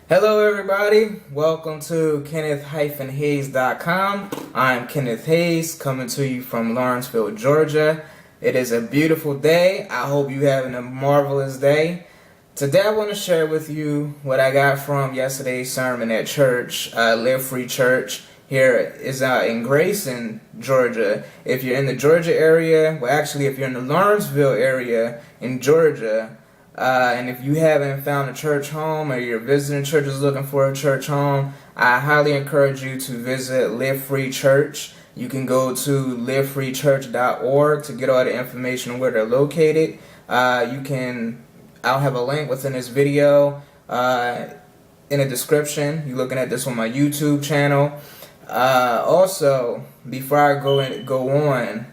Hello everybody, welcome to Kenneth-Hayes.com. I'm Kenneth Hayes coming to you from Lawrenceville, Georgia. It is a beautiful day. I hope you're having a marvelous day. Today I want to share with you what I got from yesterday's sermon at church, Live Free Church. Here is in Grayson, Georgia. If you're in the Georgia area, well actually if you're in the Lawrenceville area in Georgia, and if you haven't found a church home or you're visiting churches looking for a church home, I highly encourage you to visit Live Free Church. You can go to livefreechurch.org to get all the information on where they're located. I'll have a link within this video in the description. You're looking at this on my YouTube channel. Also, before I go on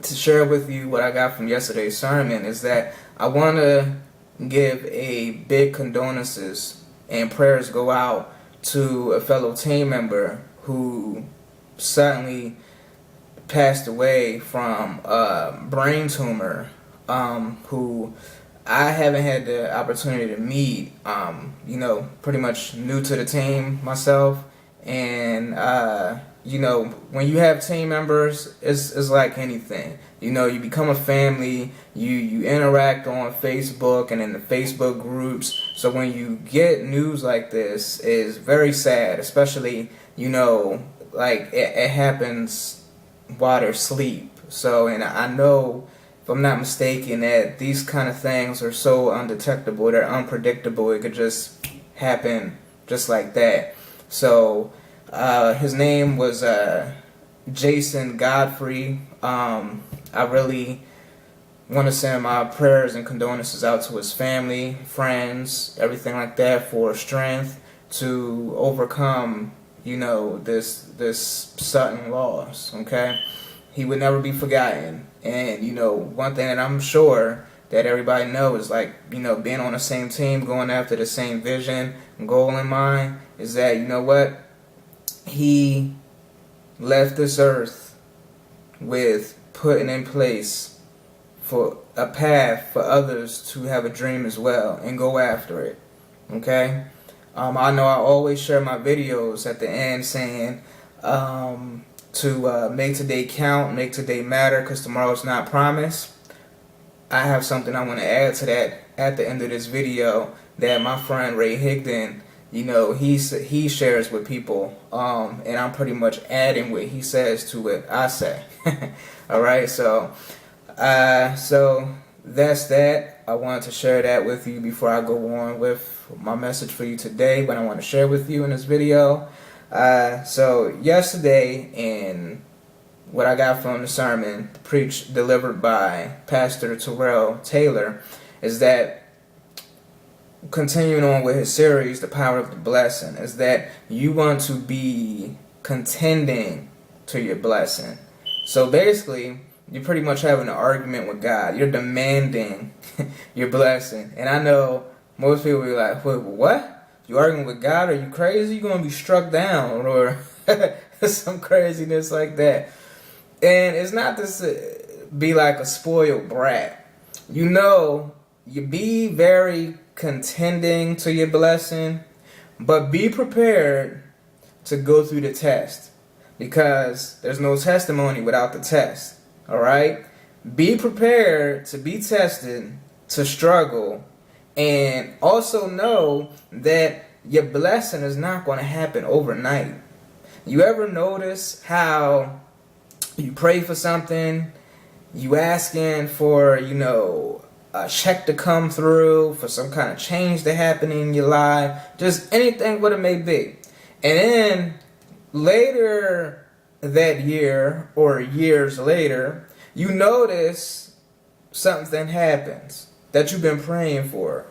to share with you what I got from yesterday's sermon, is that I want to give a big condolences and prayers go out to a fellow team member who suddenly passed away from a brain tumor, who I haven't had the opportunity to meet, pretty much new to the team myself. And when you have team members, it's like anything. You become a family, you interact on Facebook and in the Facebook groups. So when you get news like this, it's very sad, especially, it happens while they're asleep. So, and I know, if I'm not mistaken, that these kind of things are so undetectable, they're unpredictable, it could just happen just like that. So, his name was Jason Godfrey. I really want to send my prayers and condolences out to his family, friends, everything like that, for strength to overcome, this sudden loss, okay? He would never be forgotten. And, one thing that I'm sure that everybody knows is, being on the same team, going after the same vision and goal in mind, is that, he left this earth with putting in place for a path for others to have a dream as well and go after it. Okay? I know I always share my videos at the end saying to make today count, make today matter, because tomorrow's not promised. I have something I want to add to that at the end of this video that my friend Ray Higdon, he shares with people, and I'm pretty much adding what he says to what I say. Alright, so that's that. I wanted to share that with you before I go on with my message for you today, what I want to share with you in this video. So yesterday, in what I got from the sermon delivered by Pastor Terrell Taylor, is that, continuing on with his series, The Power of the Blessing, is that you want to be contending to your blessing. So basically, you're pretty much having an argument with God. You're demanding your blessing. And I know most people will be like, wait, what? You arguing with God? Are you crazy? You're going to be struck down, or some craziness like that. And it's not to be like a spoiled brat. You be very contending to your blessing, but be prepared to go through the test, because there's no testimony without the test. Alright? Be prepared to be tested, to struggle, and also know that your blessing is not going to happen overnight. You ever notice how you pray for something, you asking for, a check to come through, for some kind of change to happen in your life, just anything what it may be. And then later that year, or years later, you notice something happens that you've been praying for.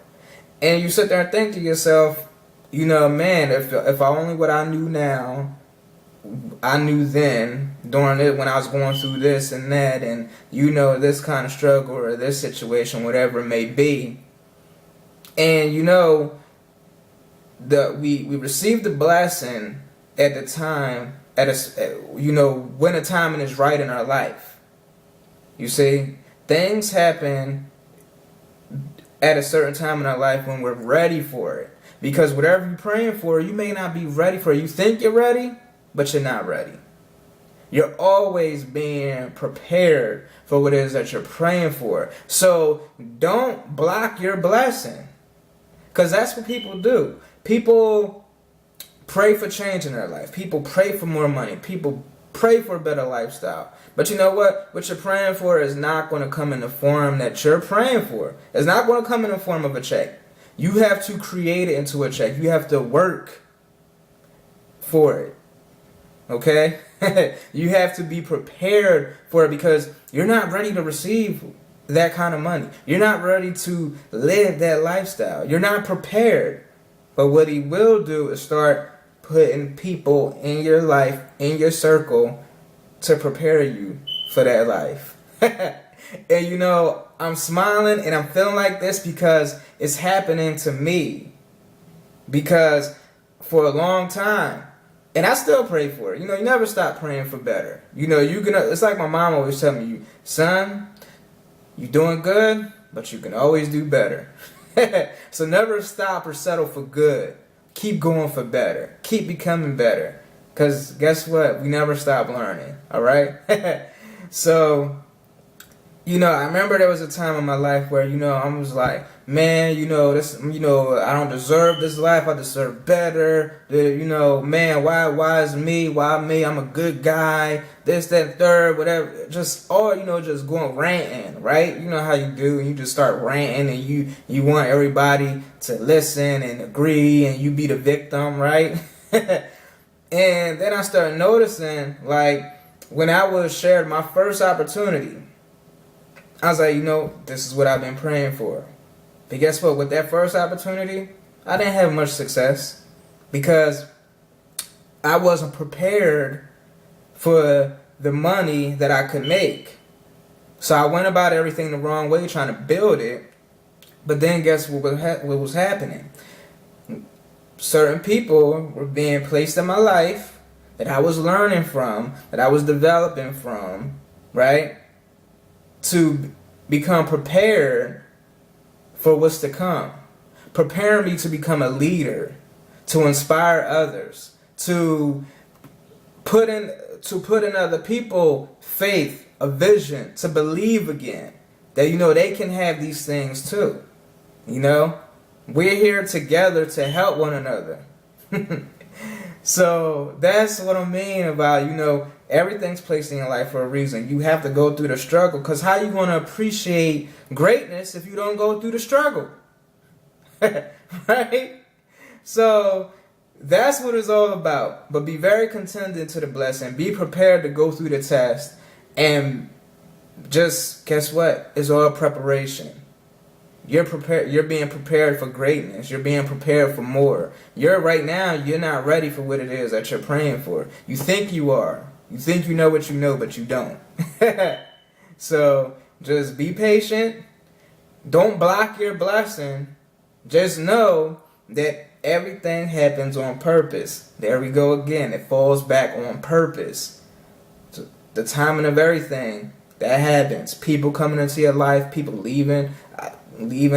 And you sit there and think to yourself, man, if I only what I knew now, I knew then, during it, when I was going through this and that, and this kind of struggle or this situation, whatever it may be. And we received the blessing at the time, when the timing is right in our life. You see, things happen at a certain time in our life when we're ready for it. Because whatever you're praying for, you may not be ready for it. You think you're ready, but you're not ready. You're always being prepared for what it is that you're praying for. So don't block your blessing. Because that's what people do. People pray for change in their life. People pray for more money. People pray for a better lifestyle. But you know what? What you're praying for is not going to come in the form that you're praying for. It's not going to come in the form of a check. You have to create it into a check. You have to work for it. Okay? You have to be prepared for it because you're not ready to receive that kind of money. You're not ready to live that lifestyle. You're not prepared. But what he will do is start putting people in your life, in your circle, to prepare you for that life. And you know, I'm smiling and I'm feeling like this because it's happening to me. Because for a long time, and I still pray for it. You know, you never stop praying for better. You know, it's like my mom always tell me, son, you're doing good, but you can always do better. So never stop or settle for good. Keep going for better. Keep becoming better. Because guess what? We never stop learning. All right? So, you know, I remember there was a time in my life where, you know, I was like, man, you know, this, you know, I don't deserve this life. I deserve better. You know, man, why is me? Why me? I'm a good guy. This, that, third, whatever. Just all, you know, just going ranting, right? You know how you do. You just start ranting and you want everybody to listen and agree and you be the victim, right? And then I started noticing, like, when I was shared my first opportunity, I was like, you know, this is what I've been praying for. But guess what? With that first opportunity, I didn't have much success because I wasn't prepared for the money that I could make. So I went about everything the wrong way trying to build it. But then guess what was happening? Certain people were being placed in my life that I was learning from, that I was developing from, right? To become prepared for what's to come. Preparing me to become a leader, to inspire others, to put in other people faith, a vision, to believe again that, you know, they can have these things too. You know, we're here together to help one another. So that's what I mean about, you know, everything's placed in your life for a reason. You have to go through the struggle, because how you going to appreciate greatness if you don't go through the struggle? Right? So that's what it's all about. But be very contented to the blessing. Be prepared to go through the test. And just guess what? It's all preparation. You're prepared. You're being prepared for greatness. You're being prepared for more. Right now, you're not ready for what it is that you're praying for. You think you are. You think you know what you know, but you don't. So just be patient. Don't block your blessing. Just know that everything happens on purpose. There we go again. It falls back on purpose. So the timing of everything that happens. People coming into your life. People leaving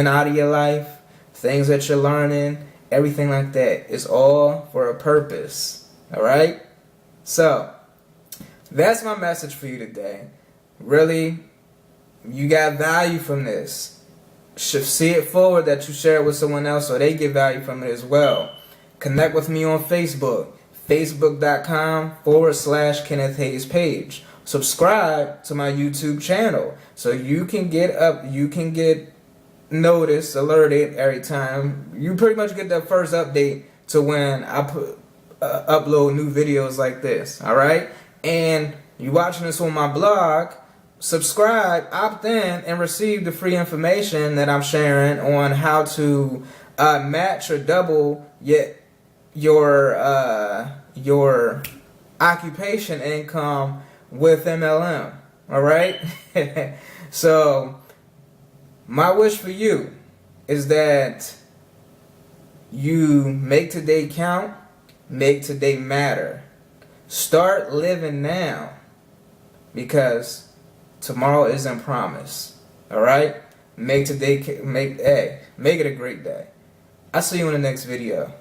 out of your life, things that you're learning, everything like that. It's all for a purpose. All right? So that's my message for you today. Really, you got value from this. Should see it forward that you share it with someone else so they get value from it as well. Connect with me on Facebook, facebook.com/Kenneth Hayes page. Subscribe to my YouTube channel so you can get noticed, alerted every time. You pretty much get the first update to when I upload new videos like this. All right? And you watching this on my blog, subscribe, opt in, and receive the free information that I'm sharing on how to match or double your occupation income with MLM. All right? So my wish for you is that you make today count, make today matter. Start living now, because tomorrow isn't promised. All right? Make it a great day. I'll see you in the next video.